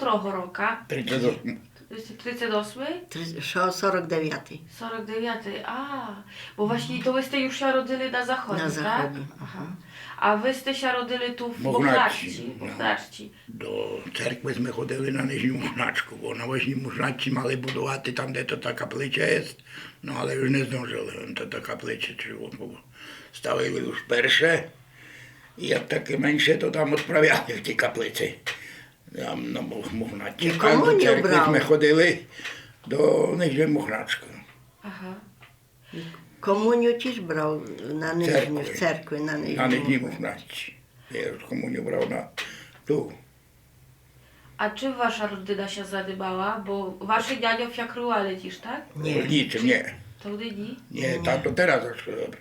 котрого рока? 38. 38? 49. 49, bo właśnie to wyście już się rodzili na zachodzie, Na tak? zachodzie. Aha. A wyście się rodzili tu w Mochnacci. Mochnacci. До церкви ми ходили на Нижню Мухначку, бо на Вишній Мухначці мали будувати там, де то та каплиця є, ну але ж не здовжили, то та каплиця чого. Ставили już перше, і як таки менше, то там відправляли в ті каплиці. Там на Мухначці. І А до комунію церкви брали. ми ходили до Нижньої Мухначки. Aha. Komuniu też brał na Nyżniu, w cerkwi na На Nyżniu. Нижній Мухначці. Я ж комунію брав на ту. A czym wasza rodzina się zadbała? Bo wasi dziadów jak ruali dziś, tak? Nie. Rolniczy, nie. To dni? Nie, tato teraz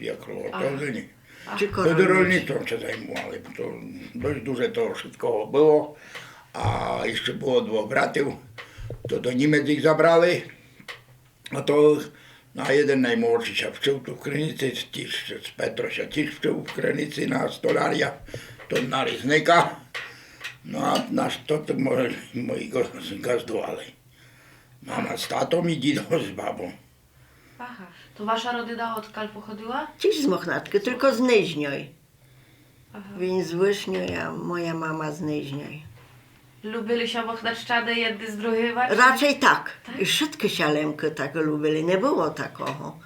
jak to nie. Tylko Wtedy rolniczy. rolnictwem się zajmowali, bo to dość duże to wszystko było, a jeszcze było dwóch bratów, to do Niemiec ich zabrali, a to na jeden najmłodszy się wczył tu w Krynicy, z Petro się też wczył w Krynicy na stolaria, to na rysnika, no a nasz to moi go gazdowali. Mama z tatą i dzido z babą. Aha. To wasza rodzina odkąd pochodziła? Też z Mochnatki, tylko z Nyżnioj. Aha. Więc z Wysznioj, a moja mama z Nyżnioj. Lubili się Mochnacczany jedni z drugimi? Raczej tak. I wszystkie sialemki tak lubili, nie było takiego.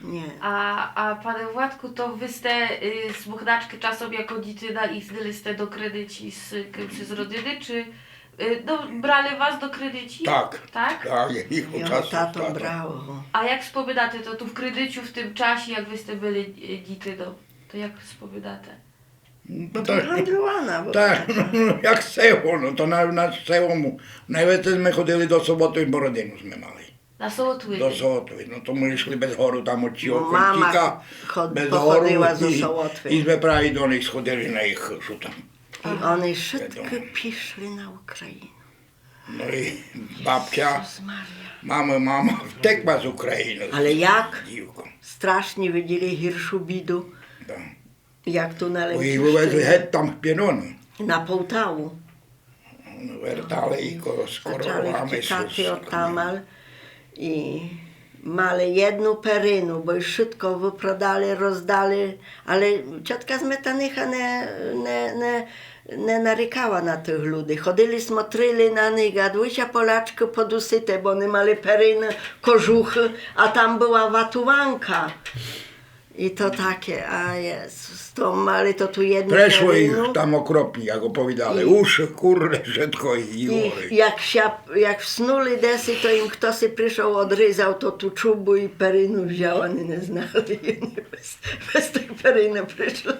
Nie. A panie Władku, to wyście z Mochnaczki czasem jako dziewczyna i zdaliście do kredyci z kimś z rodziny, czy brali was do kredyci? Tak, Tak? tak, ich Ja czasu. tato brało. A jak wspominacie to tu w kredyciu w tym czasie, jak wyście byli dziewczyną? To jak wspominacie? No To handlowana, bo tak, no, jak seło, no to na sełому. Najwięcej my chodzili do Sobotu i Borodину ми мали. Na Sołotły. До Sobotoви, no to my йшли без гору, там от цього Мама Контіка, без гору, походила до Sołotwy. і ми праwie до них сходили на їх, що там. I one wszystkie piszli na Ukrainę. No i babcia, Jezus Maria. mama wtekła z України. Ale jak? Дівко. Strasznie widzieli hirszu bidu, Да. jak tu na Бо її вивезли Lemczyszczyźnie. геть там в Пінону. Na Połtału. Вертали їх з Zaczęli коровами. wciekaty od tamal i mali jedną perynu, bo już wszystko wyprodali, rozdali, ale ciotka Smetanycha nie narykała na tych ludzi. Chodzili, smotrili na nich, gadłysia Polaczki podusyte, bo oni mali peryny, kożuchy, a tam była watuwanka. I to takie, a Jezus, to mali to tu jedną Прийшло perynu. їх там окропні, як оповідали. Уші, курне, житко і I гори. jak wsnuli desy, to im ktoś przyszedł, odryzał to tu czubu i perynu wziął, oni nie znali. Bez tej peryny przyszli.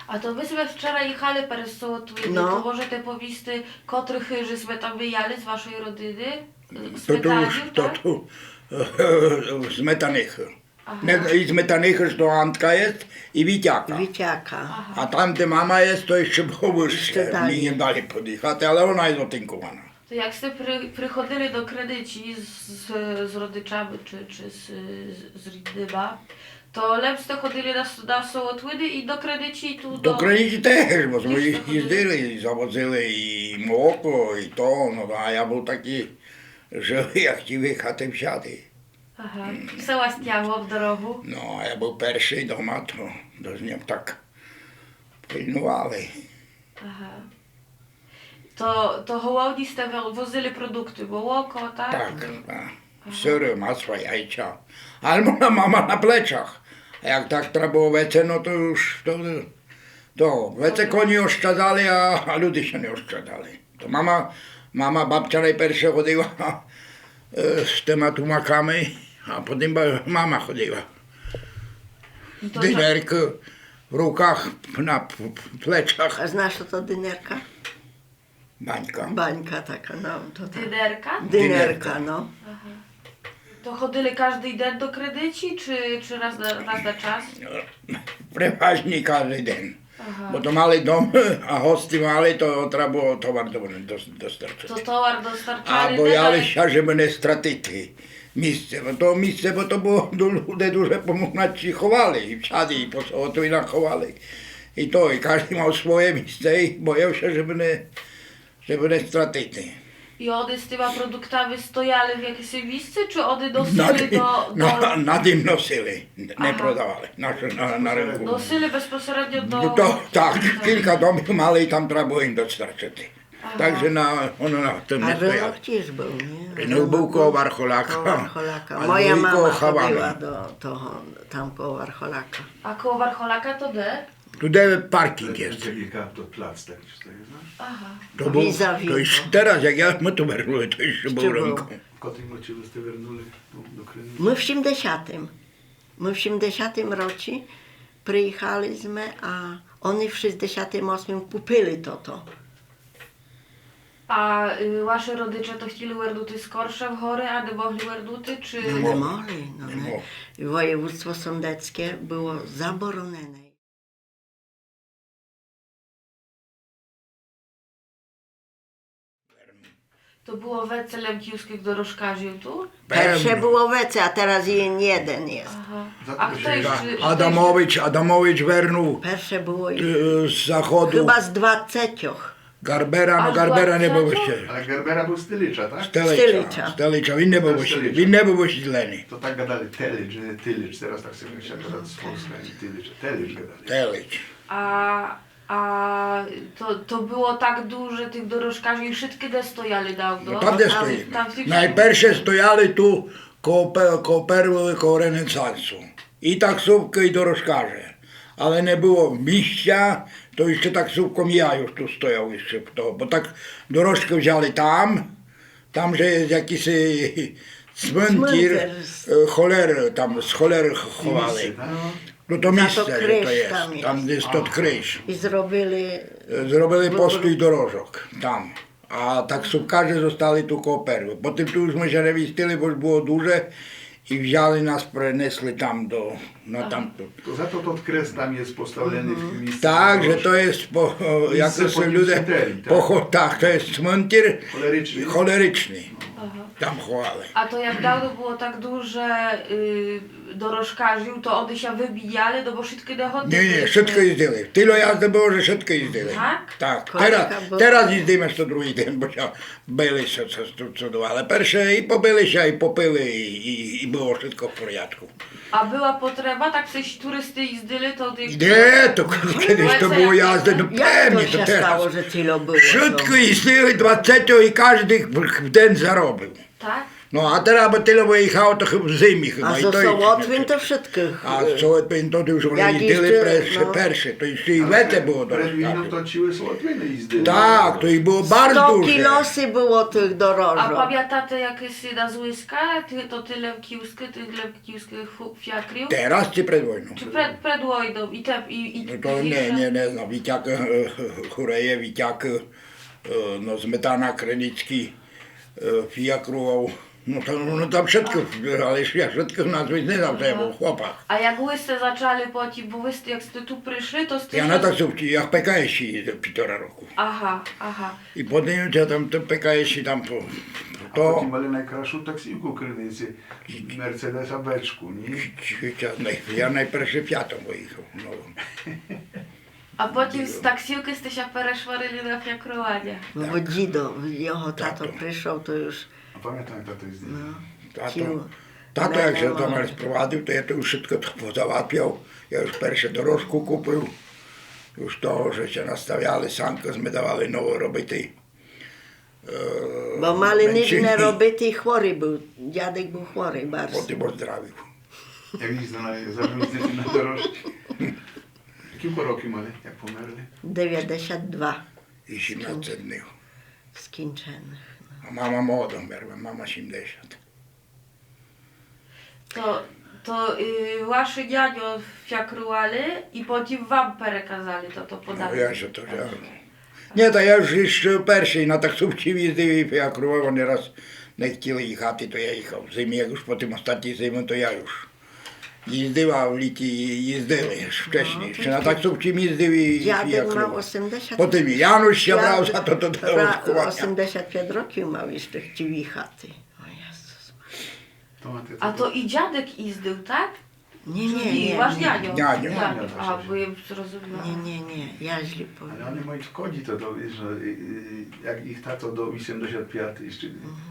A to myśmy wczoraj jechali przez Sołotły, No. to możecie powiedzieć, kotrych żeśmy tam wyjali z waszej rodziny? То ту, Smetaniu, то tak? ту сметаних. І сметаних, що Антка є, і Вітяка. Wiciaka. А там, де мама є, то ще було Ще вище. далі. Мені далі подихати, але вона й затинкована. To jak ste przychodzili do kredyci z rodyczami czy z Rydnyma, to lepste chodzili na Sołotłyny i do kredyci tu До країні теж, бо ми Дійсно їздили, і завозили і молоко, і то, ну, а я був такий живий, я хотів їхати взяти. Aha. Sełastiało w drogu. Ну, а я був перший дома, то до ним так пильнували. Aha. To hołowni ste wozili produkty, молоко, tak? Так, так. Сири, масло, яйця. Але мама на плечах. А як так треба було веце, ну то ж то веце коні ощадали, а люди ще не ощадали. То мама бабця найперше ходила з тими тумаками, а потім мама ходила. I to Динерки в руках, на плечах, A znasz to dynerka? банька. Bańka taka, no. To tak. Dynerka? Dynerka, no. To chodzili każdy dzień do kredyci, czy raz na czas? Переважні кожен день. Aha. Бо то мали дом, а гості мали, то треба було товар достарчити. To towar А dostarczali. боялися, щоб не стратити місце. Бо то місце, бо то було люди дуже помогначі ховали, і в саді, і по Солотвинах ховали. І то, і кожен мав своє місце, і боявся, щоб не стратити. I ody z tymi produktami stojali w jakieś miejsce, czy ody Na, nosili na tym nosili, nie Aha. prodawali na rynku. nosili bezpośrednio do... No to tak, kilka domów mali i tam trzeba było im dostarczyć. Także ono na tym A nie rynok stojało. też był, nie? Rynok był koło Warcholaka. Koło Warcholaka. a Moja drugi koło mama Hawany. chodziła do toho, tam koło Warcholaka. A koło Warcholaka to de? Tutaj parking jest. To plac taki, czy tak znasz? Aha. To, był, Vis-a-vis to już teraz, jak ja my tu wyrwali, to jeszcze był Jeszcze był. rynku. W którym roці ви сте вернули до Криму? My w 70. My w 70 roці przyjechaliśmy, a oni w 68 kupili to. A wasze rodzice to chcieli werduty skorsze w chory, a nie mogli werduty, czy... No nie mogli. No Nie nie. mogli. I województwo sądeckie było zaboronone. To było wece Lemkiewskich dorożkarzy tu? Pierwsze Pewno. było wece, a teraz jeden jest. Aha. Za A to kto się jeszcze... Adamowicz wernu Pierwsze było z zachodu. chyba z 20. Garbera, no A Garbera nie był dlaczego? wyścielony. Але Гербера був стилича, так? Stelicza, він не був wyścielony. Він не був wyścielony. То так гадали Телич, не Тилич. Зараз так себе ще казати з Polska, nie Тилич. Телич гадали. Stelicz. A to było tak duże tych dorożkarzy i wszystkie de stojali dawno. No tam де Tam стоїмо. всі- Найперше стояли ту коло первого коло Ренесансу. І таксówki, і дорожкарze. Але не було місця, то ще таксówką я już tu стояв ще в того. Бо так дорожки взяли там же є якийсь цвинтір, Цвинтар. холери, там з холери ховали. tak? Ну то За то місце, що криш то є, там є. там десь тот криш. I zrobili Зробили постой дорожок там. А таксówkarze zostali tu koło perły. Potem tu już my się rewistili, bo już było duże i wzięli nas, przenieśli tam na tamtą. То зато тот крест там є поставлений в місці. Tak, że to jest, jak to są ludzie, cmentarza, tak? tak, to jest cmentir Choleryczny. choleryczny. Aha. Tam chowali. A to jak dawno było tak duże dorożkarzy, to one się wybijali, no bo wszystkie dochody... Nie, wszystko jeździli. Tyle jazdy było, że wszystko jeździli. Tak? Tak. Kolejka była. Teraz jeździmy co drugi dzień, bo się byli się co ale pierwsze i pobyli się, i popili, i było wszystko w porządku. A była potrzeba, tak coś turysty jeździli, to... Nie, to kiedyś to było jazdy, no Jak pewnie, to to się teraz. stało, że tyle było? Wszystko jeździli 20 i każdy w dzień zarobił. Tak? No a teraz by tyle wyjechało, to chyba w zimie chyba. A i zo to jeszcze Sołotwin nie. to wszystkich. A Sołotwin to już oni Jak jeździli jeszcze, no. pierwsze, to jeszcze i wete było do Перед війну rozkazu. точили Солотвини їздили. Tak, to i było bardzo 100 duże. kilosy było tych A dorożek. pamiętacie jak jest nazwiska, to tyle kiuskie, tych kiuskich fiakriów? Teraz czy przed wojną? Czy przed wojną i te i No to nie znam. Witiak Chureje, Witiak, no Smetana, Krenicki, Fijakrował. No tam wszystko, ale ja wszystkich nazwisk nie znam, to ja był chłopak. A jak łyste zaczęli płacić, bo wy jak ste tu przyszli, to ste Ja na taksówce, ja w PKS-ie jeżdżę 1,5 roku. Aha, aha. I potem ja tam w PKS-ie tam А to... потім мали найкращу таксівку в Криниці. Мерседеса Бечку, ні? Ja najpierw Fiatem pojechał. No. A potem z taksówki ste się przeszwarili na fiakrowanie. No bo dzido, jego tato Tato. przyszł, to już А пам'ятаю, тато їздив. Tato jak się do mnie sprowadził, to ja to już wszystko to pozałatwiał. Ja już pierwsze dorożku kupił. Już to, że się nastawiali, sankę zmydawali nowe roboty. Bo mali nikt Męczyni. nie robity i chory był. Dziadek był chory bardzo. Potem ozdrowił. Як їздив завжди на дорожці. Кілька років мали, як померли? 92 I 17 dni. skończonych. A mama młodą umarła, mama 70. To wasze dziadzio fiakrowali i potem wam przekazali to No podali. ja się to ja. Nie, to ja już jeszcze pierwszy na taksówce jeździł i jak oni raz nie chcieli jechać, to ja jechał. W zimie, jak już po tym ostatniej zimie, to ja już jeździł, a w licie jeździli już wcześniej. Jeszcze na taksówce jeździł i Dziadek jak miał 80. Potem Janusz się brał za to do rozkuwania. 85 roków miał jeszcze chcieli chaty. O Jezus. A to i dziadek jeździł, tak? Nie. Wasz nianio. Nianio. Nianio. A, bo ja zrozumiałam. Nie, ja źle Ale powiem. oni mają kodzi to, wiesz, że jak ich tato do 85 jeszcze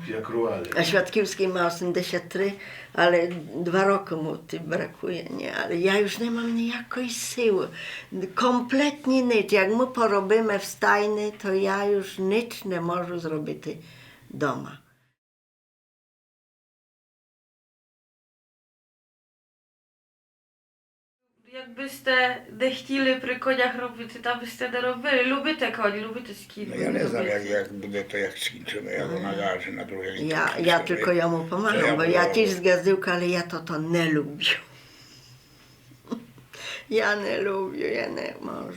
jak ruale. A Świadkiwski ma 83, ale 2 roki mu ty brakuje, nie? Ale ja już nie mam nijakiej siły. Kompletnie nic. Jak my porobimy w stajny, to ja już nic nie możę zrobić doma. Jakbyście nie chcieli przy koniach robić, to byście nie robili. Lubicie konie, lubicie skiny. No ja nie znam jak będzie to jak skończymy, jak ona garzy na drugiej Ja tylko jemu Co ja pomagam, bo ja mówię? też z gazdyłka, ale ja to nie lubię. Ja nie lubię, ja nie mogę.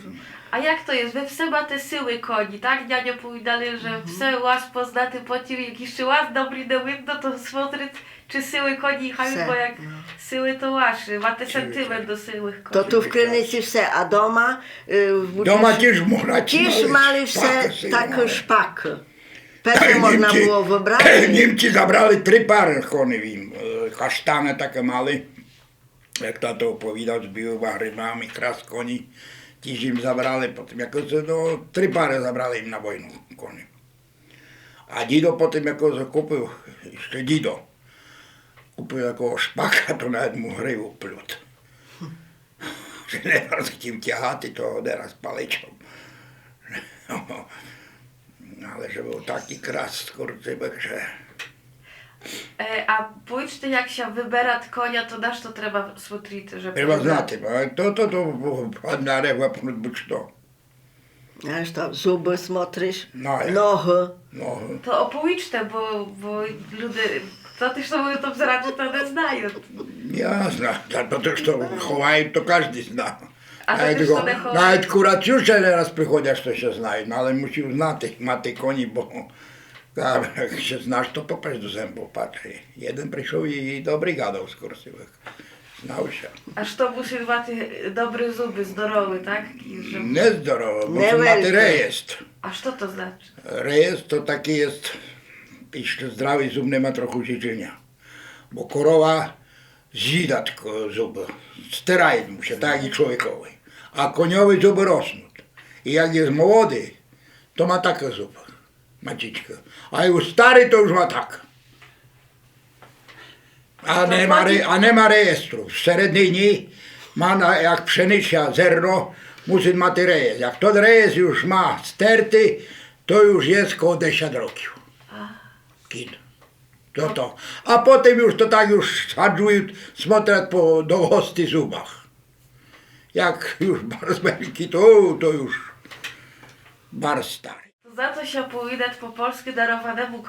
A jak to jest? We wse macie siły koni, tak? Nianio powiedzieli, że wse łas poznaty po tym, jak jeszcze łas dobry nie widno, to смотрит, czy siły koni Wse, jechają, bo jak no. siły to wasze. Macie Siły sentyment do siłych koni. To tu w Krynicy все, a doma w Doма Buczysz- też można Też mali все takie szpaky. Pewnie można było wybrać. Німці забрали 3 пари коней їм, каштани таке мали, як тато оповідав, з білими грибами, якраз коні. Ті ж їм забрали, потім якось, 3 пари забрали їм на війну коні. А дідо потім якось купив, ще дідо, купив якого шпака, то навіть йому гриву плют. Ще не раз хотів тягати, то один раз паличом. Ale że był taki kras skurczybyk, że... A pójdźcie, jak się wybiera konia, to dasz to trzeba смотрить, żeby... Треба знати, бо то одна рева будь що. Знаешь, что, зубы смотришь, No, ja. ноги. No, To opowiedzcie, bo ludzie, to też to mówią, to w zradzie to nie znają. jasno, to też to chowają, to każdy zna. A to też to nie chowają. Nawet kuracjusze raz przychodzisz, to się znają, no ale musisz znać, mati koni, bo jak się znasz, to popatrz do zębów, patrz. Jeden przyszedł i dobry gadał z kursywych. Znał się. A to musi mać dobre zuby, zdrowe, tak? I żeby... Niezdrowo, bo Nie to maty wielkie. rejestr. A co to znaczy? Rejestr to taki jest, jeszcze zdrowy zub nie ma trochę życzenia. Bo korowa zjada tylko zuby, sterają mu się, tak i człowiekowy. A koniowy zuby rosną. I jak jest młody, to ma takie zuby, maciczkę. A już stary to już ma tak. A nie ma rejestru. W seredinie ma, jak pszenica zerno, musi mieć rejestr. Jak ten rejestr już ma sterty, to już jest koło 10 roków. Kin. To. A potem już to tak już sadzują, смотрят po dogosty zubach. Jak już bardzo wielki, to już bardzo stary. Za to się powinać po polsku darowanemu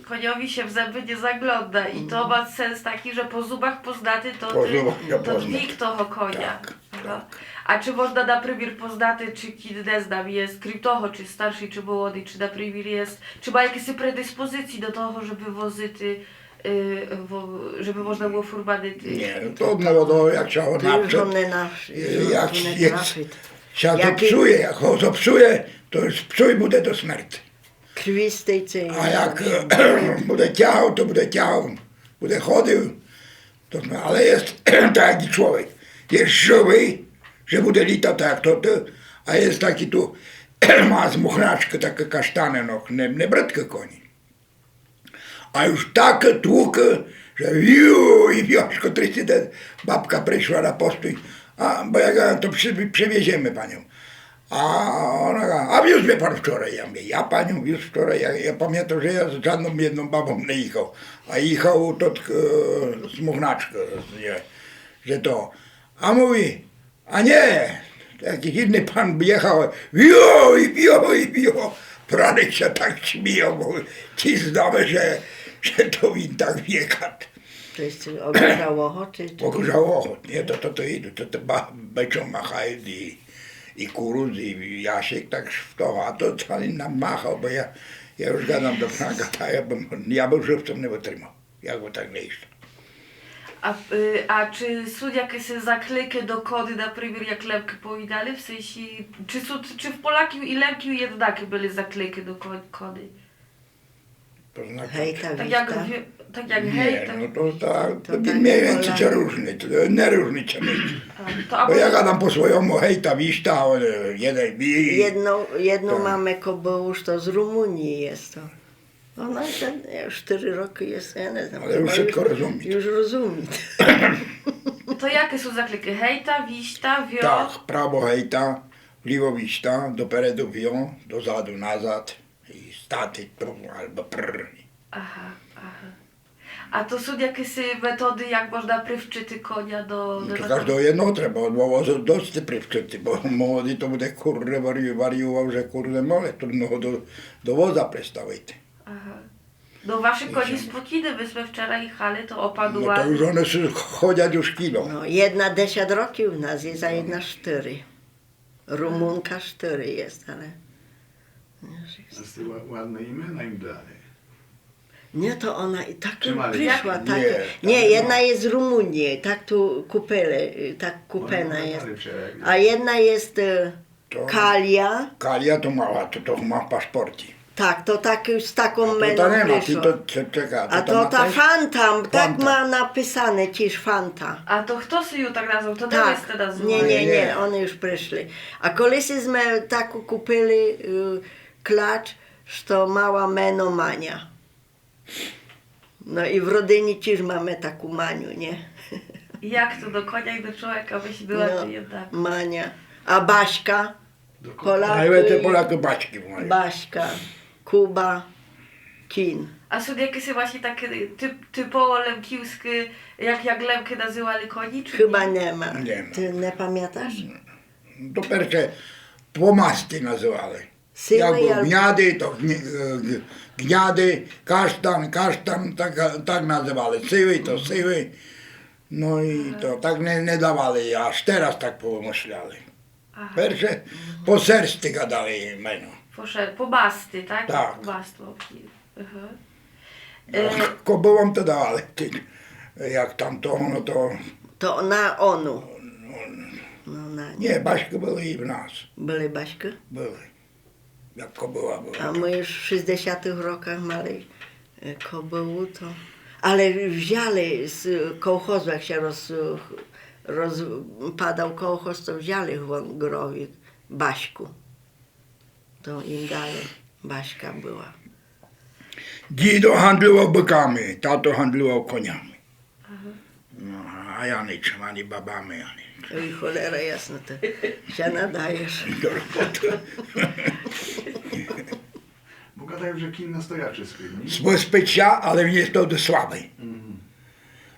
koniowi się w zęby nie zagląda. I to ma sens taki, że po zubach poznaty to, Po zubach się to pozna. dźwig toho konia. Tak, Aha. A czy można na przykład poznaty, czy kiedy nie znam, jest kryptoho, czy starszy, czy młody, czy na przykład jest, czy ma jakieś predyspozycji do toho, żeby wozyć, żeby można było furmany. Nie, to od młodo, jak się Ty już naprzed, on nie nasz. jak nie jest, trafi. się Jaki- zepsuje, jak on zepsuje, to już psuj bude do śmierci. Krwistej czy... A jak bude ciał, to bude ciał, bude chodził, to, ale jest tak jak człowiek. Jest żywy, że bude litał tak jak to, a jest taki tu, ma zmuchnaczkę, takie kasztane, no, nie brytkie koni. A już takie tłuky, że i wiośko 30 babka przyszła na postój, bo jak ja to przywieziemy panią. A ona mówi, a wiózł mnie pan wczoraj. Ja mówię, ja panią wiózł wczoraj. Ja pamiętam, że ja z żadną jedną babą nie jechał. A jechał to smuchnaczkę, że to. A mówi, a nie, jakiś inny pan jechał, wio. Pranek się tak śmieją, bo ci znamy, że to win tak wjechał. To jest ogórzało, czy... Pogrzało, nie, to idą, to beczą machają i kuruz, i Jasiek tak w to, a to wcale nam machał, bo ja już gadam do Franka, ja bym żywcem nie wytrzymał, jakby tak nie iść. A czy są jakieś zaklejki do kody, na przykład jak lemki powiedzieli, w sensie, czy w Polakiu i lemki jednakie były zaklejki do kody? To znaczy, Hej, ta Tak jak wista. tak jak Nie, hej, tak... no to tak, To to tak mniej więcej Polak. co różny, to nie różny co mieć. To Bo ja gadam po swojemu, hej, ta wiśta, jeden Jedną Tak. mamę kobyłusz, to z Rumunii jest to. Ona ten, 4 roki jest, ja nie znam. Ale już chyba wszystko rozumie. Już rozumie. To jakie są zakliki? Hejta, wiśta, wio... tak, prawo hejta, lewo wiśta, doperedu wio, dozadu nazad i staty to albo prr. Aha, aha. A to są jakieś metody, jak można prywczyty konia do... No to każdego jedno trzeba, od wozu dość prywczyty, bo młody to będzie kurde wariuwał, że kurde mole, trudno go do woza przestawić. Aha. No wasze konie spokійne, byśmy wczoraj jechali, to No opadła... to już one chodzą już kilo. No, jedna 10 roki u nas jest, a jedna 4. Rumunka 4 jest, ale... A ty ładne imiona im dali. Nie, to ona i tak Czy mali? przyszła. Nie, Tak, tam nie, nie jedna ma. jest z Rumunii, tak tu kupele, tak kupena Oni jest. dali wczoraj. A jedna jest To- Kalia, Kalia to mała, to ma paszporty. tak, to tak z taką To meną ta nie ma, ty przyszła. to czeka. A to to ma ta też? Fanta, tak Fanta. ma napisane ciż Fanta. A to kto si ju tak nazwał? To Tak, Demes te nazywał. nie, Nie. one już przyszli. A koleśmy taką kupili klacz, że mała meno Mania. No i w rodzinie też mamy taką Maniu, nie? Jak to do konia i do człowieka byś była No, ty jedna. Mania. A Baśka, Najwięcej Polaki, Polacy baćki mają. Baśka, Kuba, Kin. A są jakieś właśnie takie typowo lemkiwskie, jak lemky nazywali koni? Czy Chyba nie ma. Nie ma. Ty nie pamiętasz? To pierwsze pomasty nazywali. Syły Jak był albo- gniady, to gniady, kasztan, tak nazywali. Syły to syły. No i to tak nie dawali, aż teraz tak pomyśleli. Aha. Pierwsze po sersty gadali meno. Po basty, tak? Tak. Po bastwo. Aha. Kobyłom to dawali. Jak tam to, no to To na onu. No na nie. nie, baśki były i w nas. Były Baśki? Były. Jak kobyła była. A my już w 60 rokach mali kobyłu to... Ale wzięli z kołchozu, jak się rozpadał kołchoz, to wzięli Wągrowik Baśku. To im dali. Baśka była. Dzido handlował bykami, tato handlował koniami. No, a ja niczym, ani babami, ani Oj, cholera jasna, to się nadajesz. do roboty. Bo gadają, że kin na stojaczy spilni. Spycia, ale nie jest to do słabej.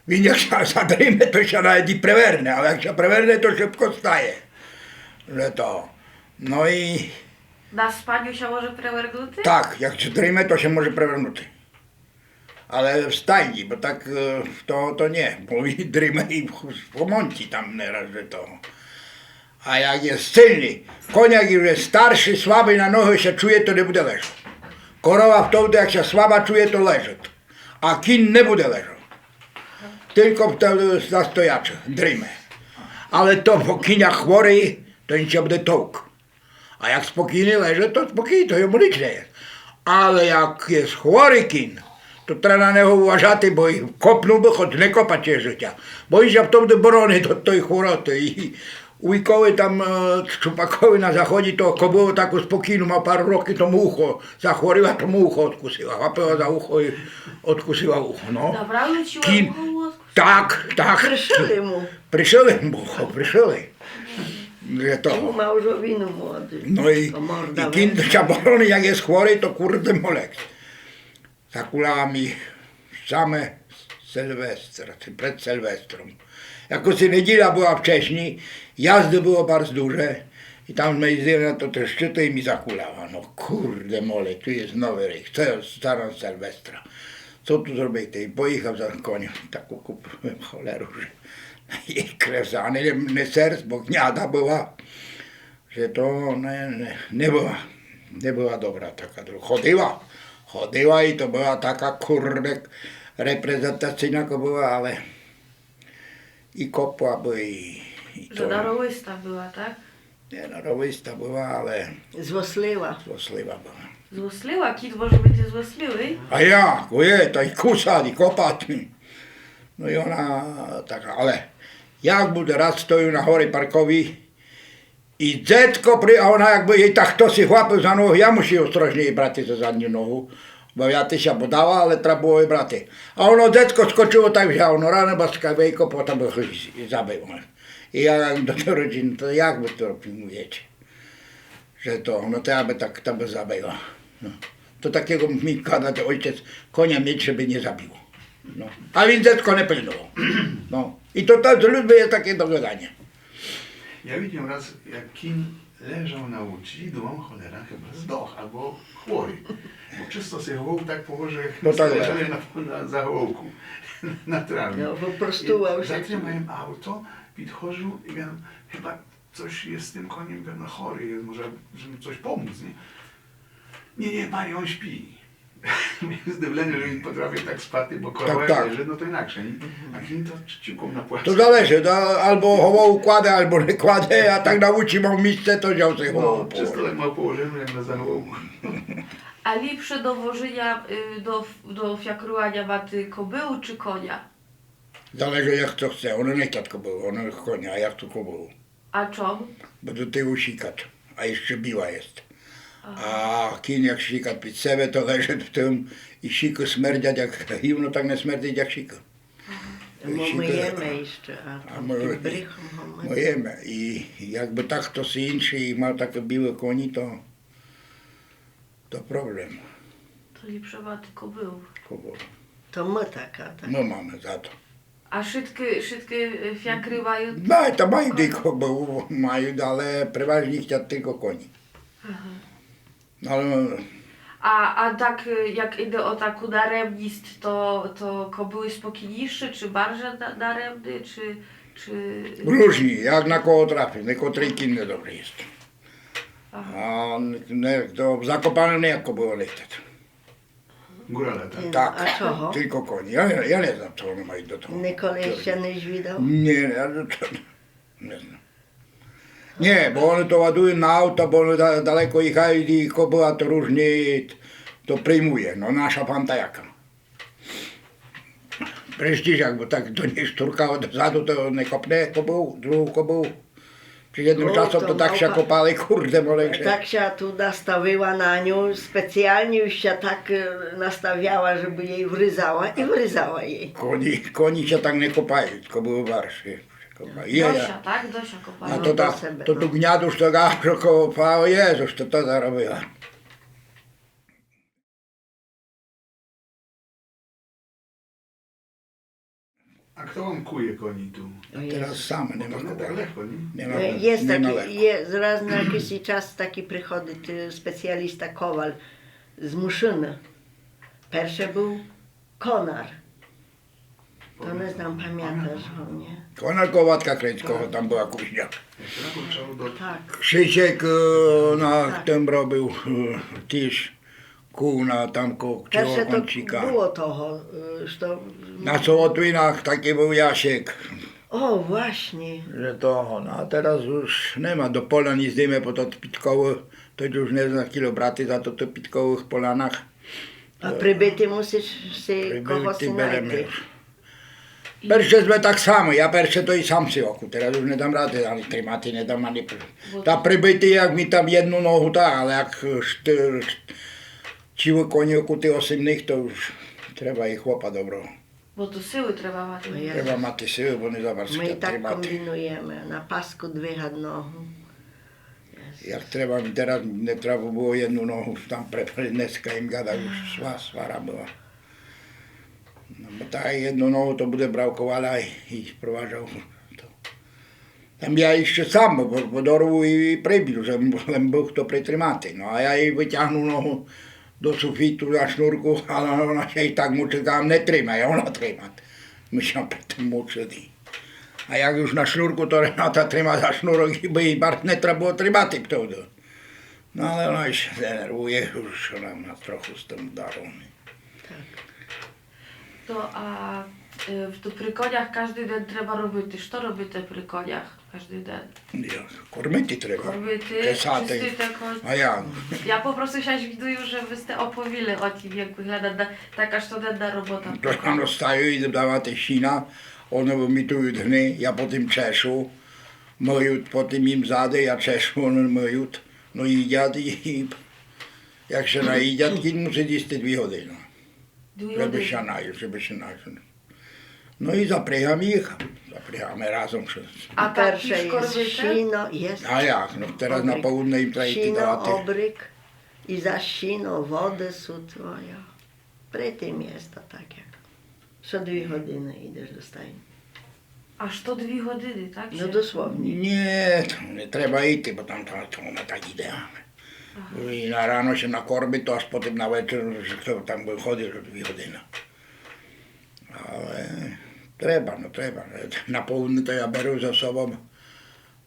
Він як się zadrymy, to się nawet i prewerne, ale jak się prewerne, to szybko staje. Że to. No i Na spaniu się może prewergnuty? tak, jak się drymy, to się może prewernuty. Ale w stajni, bo tak to nie, bo i drymę i pomąci tam nieraz, że to. A jak jest silny, koniak już jest starszy, słaby na nogi się czuje, to nie będzie leżał. Korowa wtedy jak się słaba czuje, to leży. A kin nie będzie leżał. Tylko wtedy na stojacze, drymę. Ale to po kiniach chory, to nic się będzie tołk. A jak spokojnie leży, to spokojnie, to jemu nic nie jest. Ale jak jest chory kin, to trzeba na niego uważати, bo i kopnąłby, choć nie kopać się życia. Bo i się wtedy broni do tej choroby. I ujkoły tam, szczupakowy na zachodzie, to kobyło taką spokojną, ma parę roki, to mu ucho zachorowało, to mu ucho odkusyła. Łapała za ucho i odkusyła ucho, no. Dobra, leciła Kin, ucho. tak, tak. Przyszyli mu. Przyszyli mu ucho, przyszyli. Że U to. małżowinu młody. No i To morda kin węża. broni, jak jest chory, to kurde molek. Zakulała mi same Sylwestra, czy przed Sylwestrą. Jako się niedziela była wcześniej, jazdy było bardzo duże i tam zmejzyna to te szczyty i mi zakulała. No kurde mole, tu jest nowy ryk, stara Sylwestra. Co tu zrobię? I pojechał za koniem, taką kupiłem cholerę, że jej krew za nie serc, bo gniada była, że to nie była dobra taka. Chodziła i to była taka kurde reprezentacyjna była, ale i kopła by i Że darołysta była, tak? nie no, rowysta była, ale Złosliwa. złośliwa była. Złosliła, kit może być złosliwy. A jak? Ojej, to i kusali, kopali. No i ona taka, ale jak był raz stoił na chorej parkowi i dziecko, a ona jakby jej tak to się chłapał za nogę, ja muszę ostrożniej brać za zadnią nogą, bo ja ty się podała, ale trzeba było jej brać. A ono dziecko skoczyło tak wzięło, no rano baskawejko, potem by i zabiło. I ja do tej rodziny, to jak wy to pilnujecie? Że to, no to ja by tak, to by zabiła. No. To takiego mi kazał ojciec konia mieć, żeby nie zabiło. No. A więc dziecko nie pilnował. No. I to lubię jest takie dogadanie. Ja widziałem raz, jak kin leżał na łódź i думал, cholera, chyba zdох albo chłory. Bo czysto sobie chował tak położył, jak No tak leżeli na zachołku, na trawie. No, wyprostował I się. zatrzymałem auto, podchodził i wiem, chyba coś jest z tym koniem, pewno chory jest, może żeby coś pomóc, nie? Nie, panie, on śpi. Zdywlenie, że nie potrafię tak spać, bo korołek tak. leży, no to inaczej. Nie? A kin to ciuką na płasko. To zależy, to albo chował kładę, albo nie kładę, a tak na łódź mam miejsce, to wziął sobie No, chował. czysto tak mało położony, jak na zachołku. A lepsze do wożenia, do fiakrowania maty kobyłu czy konia? Zależy jak to chce, ono nie tatko było, ono konia, a jak to było. A czom? Bo do tyłu sikać, a jeszcze biła jest. A kin jak sikać pід себе, to leży w tym i siku smerdzi jak zimno, tak nie smerdzi jak sika. Myjemy jeszcze, a A my- brychą mamy. Mojemy. I jakby tak to się inszy i ma takie biłe koni, to problem. To lepsze maty kobyłu. Kogo? To my taka, tak. My mamy za to. A szybkie fiakry mają? No i to mają tylko, bo mają, ale przeważnie chciał tylko koni. No, ale A tak jak idę o taku daremnist, to kobyły spokojniejsze, czy barże daremny, czy... różni, jak na koło trafi, na której kinny dobry jest. A nie, to w Zakopanem nie jako było lecieć. Górale, tak? Tak, A czego? tylko koni. Ja nie znam, co one mają do tego. Nikola jeszcze nie widział? Nie, nie znam. Nie, bo one to ładują na auto, bo one daleko jechają i kobyła to różnie to przyjmuje. No nasza panta jaka. Prestiżak, bo tak do niej szturkało do zadu, to nie kopnę kobył, drugą kobył. Przy jednym O, czasem to to tak się małpa- kopali, kurde moleksze. Tak się tu nastawiła na nią, specjalnie już się tak nastawiała, żeby jej wryzała i wryzała jej. Koni się tak nie kopają, tylko były warszy. Dosia, tak? Dosia A kopała. to, do ta, siebie, to no. tu gniadusz to gawro kopało, Jezus, to zarobiła. A kto wam kuje koni tu? Teraz sam nie Bo ma to nie tak kogo. lekko, nie? Nie ma, Jest nie ma taki, lekko. jest raz na jakiś czas taki przychodzi specjalista Kowal z Muszyny. Pierwszy był Konar. To nie znam, pamiętasz o nie? Kona Kołatka Kręckowa, tam była kuźnia. Jeszcze raz trzeba do... Tak. Krzysiek na Tak. tym robił też kół na tam koło Pierwsze to końcika. było toho, że Na Sołotwinach taki był Jasiek, O, właśnie. że to, no a teraz już nie ma, do pola nie zdejmę, bo to pitkoły, to już nie zna kilobraty za to pitkowych polanach. A przybyty musisz się kogo Ty będę miał. znajти. Pierwsze złe tak samo, ja pierwsze to i sam się oku, teraz już nie dam rady, ani trymaty nie dam, ani... Ta przybyty jak mi tam jedną nogę tak, ale jak ciły konie okuty osobnych, to już trzeba ich chłopa dobro. Bo tu siły trzeba mać. No ja- Trzeba mać siły, bo nie zobacz, My i tak trymaty. kombinujemy. Na pasku dwie nogi. Jak trzeba mi teraz, nie trzeba było jedną nogę, tam preferneska im gada, już swara była. No bo ta jedną nogą to będzie brał kowala i sprowadzał to. Tam ja jeszcze sam, bo dorwał i przybił, żebym był kto przytrymaty. No a ja jej wyciągnął nogą do sufitu na sznurku, ale ona się i tak muczyła, nie trzyma, ona trzyma. My się przy tym muczyli. A jak już na sznurku, to Renata trzyma za sznurek i by jej bardzo nie trzeba było trzymać wtedy. No ale ona się denerwuje, już ona ma trochę z tym darą. To a to przy koniach każdy dzień trzeba robić. Co robicie przy koniach? Кожен день. Кормити треба. Кормити, Чесати. чистити коні. А як? Я по prostu зараз відую, що ви сте оповіли о тім, як виглядає така щоденна робота. То рано стаю, йду давати сіна, вони вимітують гни, я потім чешу, миють, потім їм ззади, я чешу, вони миють. Ну їдять і як ще наїдять, кінь мусить їсти 2 години. Żeby się najeść, żeby się najeść. No i zapрягam ich, zapрягamy razem wszyscy. А так Перше ті ж є кормите? сіно, є A jak? No teraz na Obryk. południe im trzeba iść сіно, dawać. обрик, і за сіно води сутвоя. При тим є то так як. Що 2 години йдеш до стайні. Аж то 2 години, так? Ну ще? досłownie. Nie, to nie trzeba iść, bo tam to ona tak idzie. I na rano się nakorbi, to aż potem na wieczór, że kto tam wychodzi, że 2 godziny. Ale trzeba, no trzeba. Na południe to ja biorę ze sobą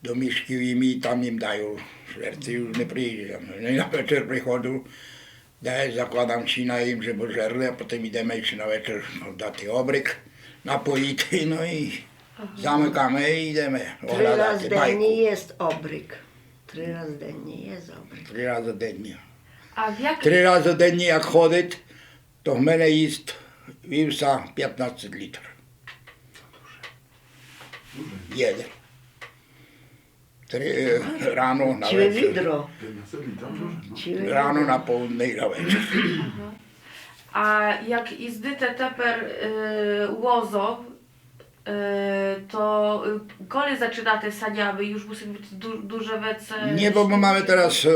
do mieszki i tam im dają. Żercy już nie przyjdzie. No i na wieczór przychodzą, zakładam sina im, żeby żerli, a potem idziemy jeszcze na wieczór dać obryk, napoić, no i zamykamy i idziemy 3 razy oglądać bajku. dennie jest obryk. 3 razy dennie jest obryk. 3 razy dziennie. А в як 3 razy dziennie jak chodzić, to w mnie jest wiwsa 15 litrów. Jeden. Rano na Ciłe wieczór. widro. 15 litrów dużo, no. Ciłe Rano widro. na południe i na wieczór. А як їздите тепер возо, to коли zaczynacie saniawy? Już musi być duże wece. Nie, bo my mamy teraz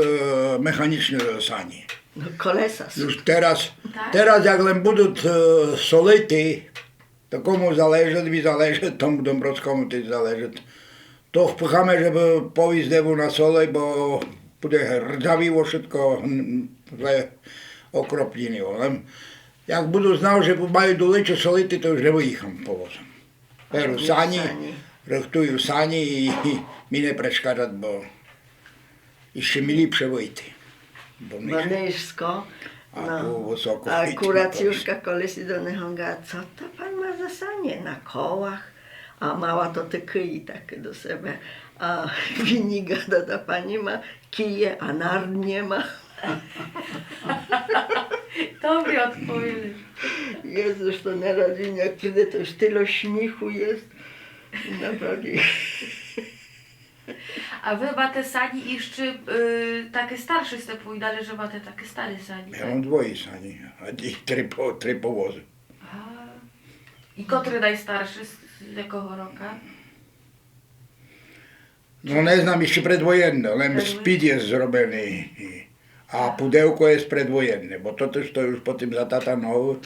mechaniczne sanie. No, kolesa. Już teraz, Tak? teraz jak będą solity, to komu zależy, mi zależy, tomu Dąbrowskiemu też zależy. To wpychamy, żeby powieść dewu na solej, bo będzie rdzawiło wszystko, okropniło. Jak będą znał, że mają dolecze solity, to już nie wyjecham powozem. Peru sani, rechtują sani i mi nie przeszkadzać, bo jeszcze mi lepsze wyjty. Bo my Nisko. a No. tu wysoko. A wyjść, akurat no to- Juszka kolesi do nehonga, co to pan ma za sanie? Na kołach. A mała to te kyji takie do siebie. A Wini gada, ta pani ma kije, a nar nie ma. Dobry odpowiedź. Jezus, to na rodzinie, jak przyjdę, to już tyle śmiechu jest. Naprawdę. A wy macie sani jeszcze takie starsze ste pójdali, że macie takie stare sani. Ja Tak? mam 2 sani, a i 3 powozy. A. I kotry najstarszy z jakiego roku? No nie znam jeszcze predwojenne, ale speed jest zrobiony, a pudełko jest predwojenne, bo to też to już po tym za tata nowy,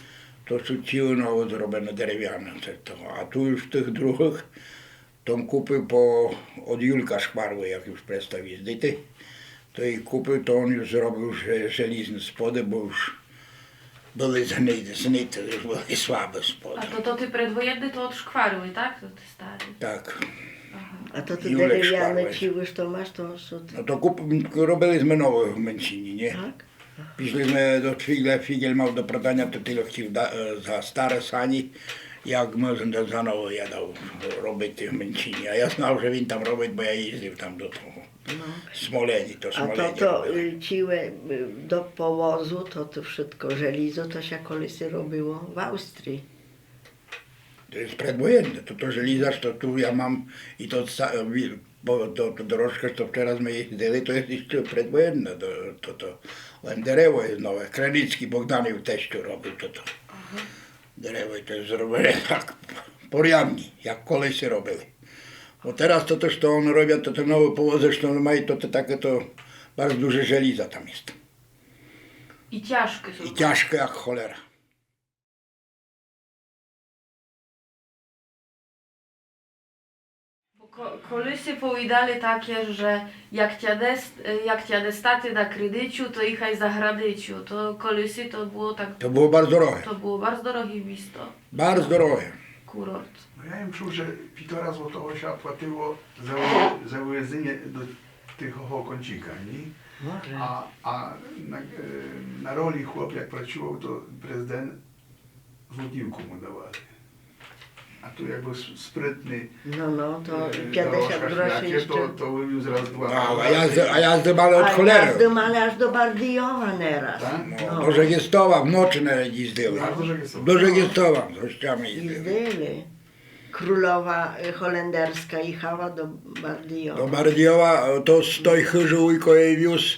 to są ciły nowo zrobione drewniane. A tu już tych drugich, to kupił od Julka Szkwarły, jak już przestał jeździć, to i kupił, to on już zrobił żelizne spody, bo już były znite, już były słabe spody. A to ty predwojenny to od szkwarły, tak? To ty stary. Tak. A to ty Julek drewniane Szkwarłeś. ciłyż to masz, to sut. No to robiliśmy nowe w Męcinie, nie? Tak? Пішли до Фігель мав до продання, то тільки хотів за старе сані, як ми заново я дав робити в Менчині. А я знав, що він там робить, бо я їздив там до того. Смолені, то A Смолені to робили. ciłe do powozu, to wszystko żelizo, to się kolesy robiło w Austrii. To jest predwojenne, to żelizaż, to tu ja mam i to, bo to dorożka, co teraz my jeździli, to jest jeszcze predwojenne, to derewo jest nowe. Krenicki Bogdanów teściu robił to. Derewo to jest zrobione tak porządnie, jak kolesy robili. Bo teraz to też, to on robią, to te nowe powozy, że on mają, to takie to bardzo duże żeliza tam jest. I ciężkie są. I ciężkie jak cholera. Kolysy powiedali takie, że jak ciadę staty na kredyciu, to jechaj za gradyciu. To kolysy to było tak, To było bardzo drogie. to było bardzo drogie miasto, Bardzo drogie. kurort. No ja im czuł, że 1,5 złotego się płaciło za ujeżdżenie do tych kącika, nie? Może. A na roli chłop jak pracował, to prezydent złotówku mu dawali. A A tu jak był sprytny, No, to e, 50 dorożka groszy szlakiem, jeszcze. to wywiózł raz dwa. No, a jazdy male od A cholery. jazdy male aż do Bardijowa nieraz. Tak? No, do Żegiestowa w nocy nawet jeździły. A, do Żegiestowa. Do Żegiestowa, gościami I jeździły. zdyli. Królowa holenderska jechała do Bardijowa. Do Bardiowa to z tej chyży ujko jej wiózł,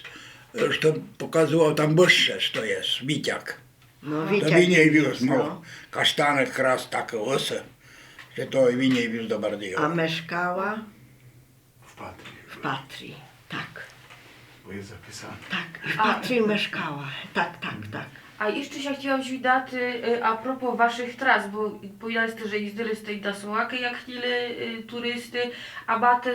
już to pokazywał tam wyższe, to jest, Witiak. No, To Wiciak winiej wiózł, wiózł, no. Kasztanek, kras, takie łysy, że to winiej wiózł do A Bardiowa. mieszkała W Patrii, w Patrii. Tak, bo jest zapisane. tak. W Patrii mieszkała. Tak. A jeszcze się chciałam widać a propos waszych tras, bo powiedzieliście, że jeździli z tej Dasołaki, jak chwilę turysty, a bate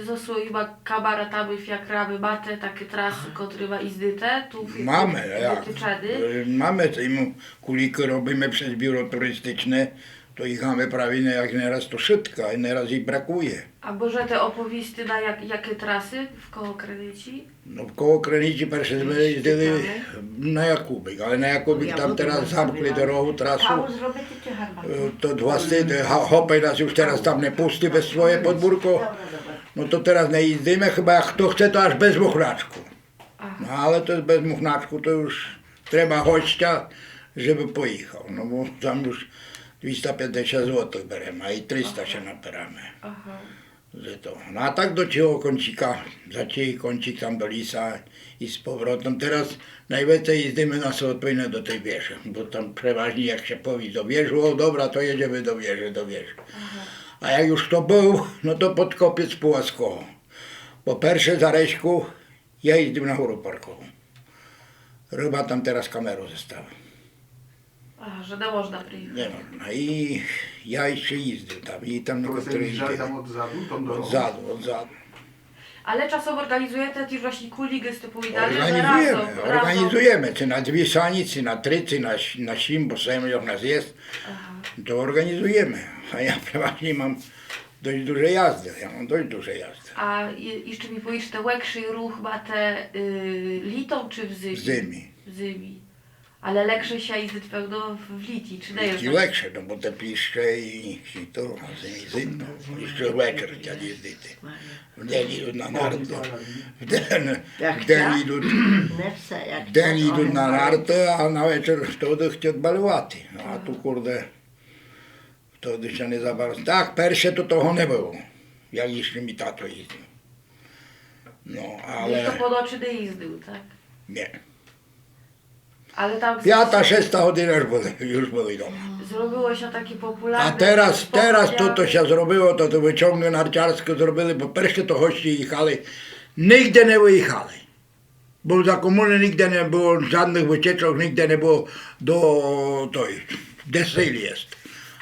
ze swoimi kabaretami, fiakrami, bate takie trasy, które jeździte, tu w Mamy, jak? wytyczady. Mamy tym kuliki robimy przez biuro turystyczne, to jechamy prawie jak nieraz to szybko, a nieraz jej brakuje. A może te opowieści na jakie trasy w koło Kredyci? No koło Kranici pierwsze jeździli na Jakubik, ale na Jakubik tam teraz zamkli drogą trasą. zrobicie czy herbatę? To dwa stydy, Hopej nas już teraz tam nie pusti bez swoje podwórko. No to teraz nie jeździmy, chyba jak kto chce to aż bez muchnaczku. No ale to jest bez muchnaczku, to już trzeba gościa, żeby pojechał. No bo tam już 250 zł beremy, a i 300 się napieramy. Aha. Że to. No a tak do ciego kącika, zacięli kącik tam do Lisa i z powrotem. Teraz najwięcej jeździmy na Sołotwinę do tej wieży, bo tam przeważnie jak się powie do wieży, o dobra, to jedziemy do wieży. A jak już to był, no to pod kopiec Pułaskowo. Po pierwsze za Reśku ja jeździł na górę parkową. Ryba tam teraz kamerą została. A, że nie można przyjechać. Nie można. I ja jeszcze jeździł tam i tam To niektóre jest żal tam od zadu, tą drogą. od zadu. Ale czasem organizujecie też właśnie kuligę z typu Italia, Organizujemy, czy na dwie sani, czy na trzy, czy na sim, bo sami jak nas jest, to organizujemy. A ja przeważnie mam dość duże jazdy, A jeszcze mi powiesz, te łekszy ruch ma te litą czy w zymi? W zimi. W zymi. Ale leksze się jeździć pełno w liti, czy nie jest? I lepsze, no bo te piszcze i to, a zimno. Jeszcze wieczór chcieli jeździć. W dzień idą na narty, w dzień idą Jak dzień idą na narty, a na wieczór wtedy chcieli balwaty. No a tu kurde, wtedy się nie za bardzo. Tak, pierwsze to toho nie było, jak jeszcze mi tato jeździł. No, Ale... to ale po nocy nie jeździł, tak? nie. Ale tam 5-6 godzina już byli doma. zrobiło się takie popularne. A teraz to się zrobiło, to wyciągi narciarskie zrobili, bo pierwsze to goście jechali, nigdy nie wyjechali. Bo za komuny nigdy nie było żadnych wycieczek, nigdy nie było do tej, Desyli jest.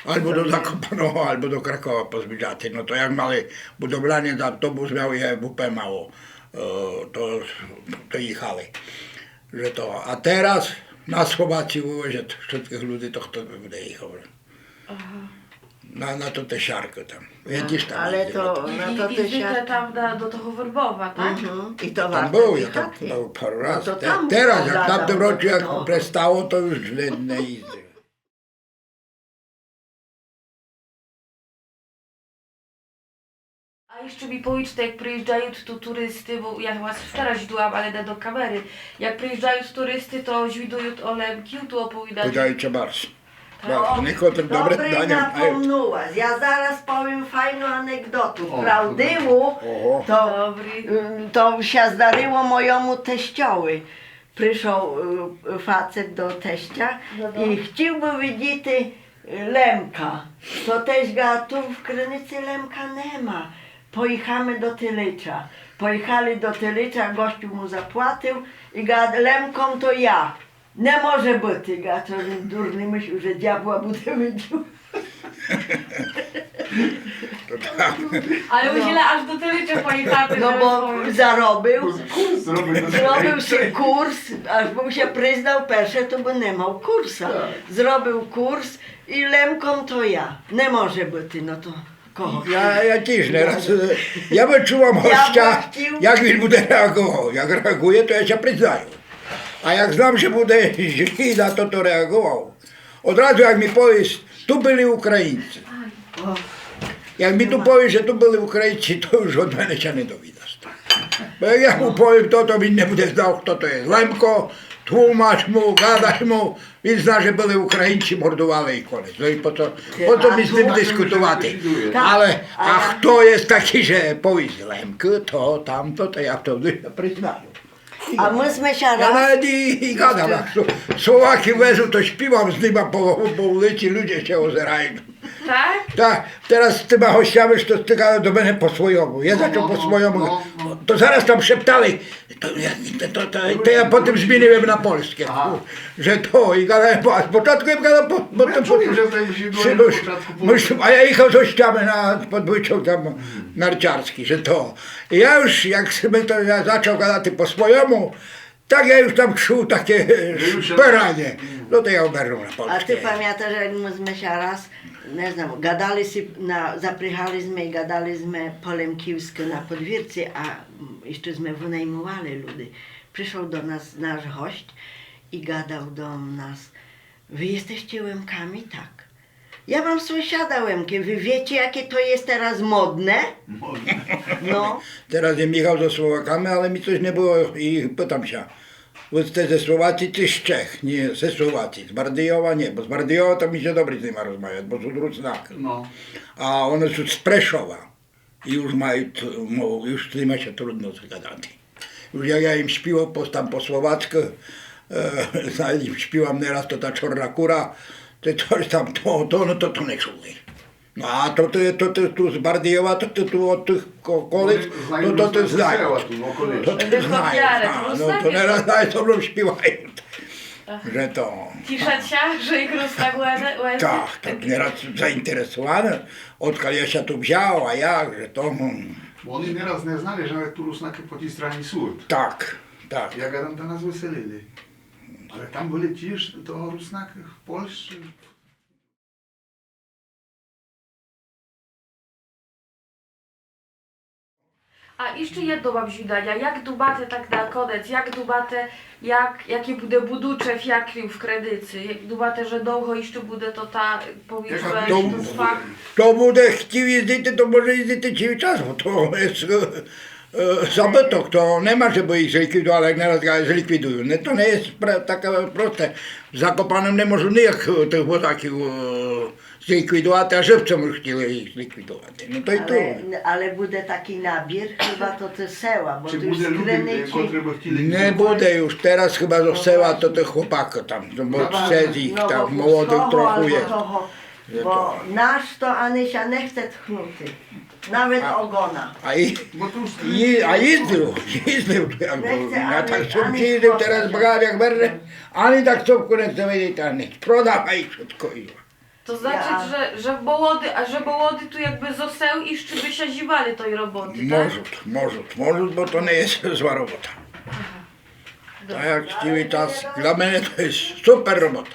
Albo do Zakopanego, albo do Krakowa pozbierzaty. No to jak mali budowlaniec autobus miał i WP mało, to jechali. Że to, a teraz na Słowacji wywozie wszystkich ludzi, to kto by wyjechał. Na to te siarky tam. Jakiś tam ale jeździli. to na to I ty jeździcie się... tam do tego Wyrbowa, tak? I to Tam warte był, tej ja tam chaty. był parę No razy. to tam Teraz, jak pogadał, tamtym roku, jak no. przestało, to już źle nie jeździł. A jeszcze mi powiedzcie, jak przyjeżdżają tu turysty, bo ja was wczoraj ździłam, ale nie do kamery. Jak przyjeżdżają turysty, to źwidują o Lemki, tu opowiadają. Powiedziajcie bardzo. Tak. Bardzo, niech o tym dobre Dobry zdania mają. napomnułaś. Ja zaraz powiem fajną anegdotę. O, Prawdywu Oho. Dobry. to się zdarzyło mojemu teściowi. Przyszedł facet do teścia i chciałby widzieć Lemka. To teść ga tu w Krynicy Lemka nie ma. Pojechamy do Tylicza. Pojechali do Tylicza, gościu mu zapłacił i ga Lemką to ja. Nie może być, ga to durny myślał, że diabła będzie widział. To tam. Ale musieli aż do Tylicza pojechać. No bo zarobił. Kurs Zrobił się kurs, aż bym się przyznał pierwsze, to by nie miał kursa. Zrobił kurs i Lemką to ja. Nie może być, no to kogo? Ja też raz, ja wyczułam gościa, jak він буде reagował. Jak reaguje, to ja się przyznaję. A jak znam, że bude źle, na to reagował. Od razu jak mi powiesz, tu byli Ukraińcy. O, Jak mi tu powiesz, że tu byli Ukraińcy, to już od mnie się nie dowidasz. Bo jak ja mu powiem to mi nie będzie znał, kto to jest. Lemko, tłumacz mu, gadasz mu, він zna, że byli Ukraińcy, mordowali i koniec. No i po co mi z tym dyskutować? Ale, a kto jest taki, że powiedz Lemko, to tamto, to ja wtedy przyznaję. a myśmy się Ja raz... nawet i gadam, jak Słowaki wezmą, to śpiewam z nimi po ulicy, ludzie się ozerają. Tak? Tak, teraz z tymi gościami, to stykają do mnie po swojemu. Ja zaczął po swojemu. To zaraz tam szeptali. To ja potem zmieniłem na polskie. Że to i gadałem, a z początku im gadałem potem a ja jechał z gościami na podwójczą tam narciarski, że to. I ja już, jak sobie to ja zaczął gadać po swojemu, tak ja już tam czuł takie szperanie. No to ja oberżę na A polskie. ty pamiętasz, jak myśmy się raz, nie znam, gadaliśmy, zaprychaliśmy i gadaliśmy polem kiwskim na podwórce, a jeszcześmy wynajmowali ludzi. Przyszedł do nas nasz gość i gadał do nas, wy jesteście Łemkami? Tak. Ja mam sąsiada Łemki, wy wiecie, jakie to jest teraz modne? No. Teraz jest Michał ze Słowakami, ale mi coś nie było i pytam się. Wy jesteście ze Słowacji czy z Czech? Nie, ze Słowacji. Z Bardyjowa nie, bo z Bardyjowa to mi się dobrze z nimi rozmawiać, bo są Rusnak. No. A one są z Preszowa. I już mają, już z nimi się trudno zgadać. Już jak ja im śpiewam tam po słowacku, śpiewam nieraz to ta czarna kura, to coś tam, to nie czuli. No a to tu z Bardyjowa, to tu od tych okolic, to znają. To ty znają. No to nieraz nawet ze mną śpiewają, że to. Ciszać się, że ich roztagłe. Tak, nieraz zainteresowany, odkąd ja się tu wziął, a jak, że to. Bo oni nieraz nie znali, że nawet tu Rusnaki po tej stronie są. Tak. Jak tam do nas wyselili. Ale tam byli też to Rusnaki w Polsce. A jeszcze jedno mam żidania, jak dubate tak na koniec, jak dubate, jakie bude buducze fiakry w kredycy, jak dubate, że długo jeszcze bude to ta, powiedzmy, To- to trwa. To буде хотів їздити, то може їздити цілий час, бо то zabytok, to nie ma, żeby ich zlikwidować, jak naraz zlikwidują. Nie, to nie jest takie proste. W Zakopanem nie można ніяк tych wozaków zlikwidować, a żywcem już chcieli ich zlikwidować. No to i to. Ale bude taki nabір, chyba to te seła, bo Czy tu już będzie ludzi, Krynyci... którzy by chcieli... Nie буде już, teraz chyba do sela to tych chłopaków tam, bo przez ich tam młodych trochę jest. Bo nasz to Anysia nie chce tchnuty, nawet ogona. A jeździł tu jak był. Ja tak sobie jeździł teraz brałem jak będę, ani tak sobie nie chce wiedzieć, a nic. Prodawaj wszystko i To znaczy, że bołody tu jakby zostały i jeszcze by się ziwali tej roboty, tak? Może, bo to nie jest zła robota. A jak chciwy czas, dla mnie to jest super robota.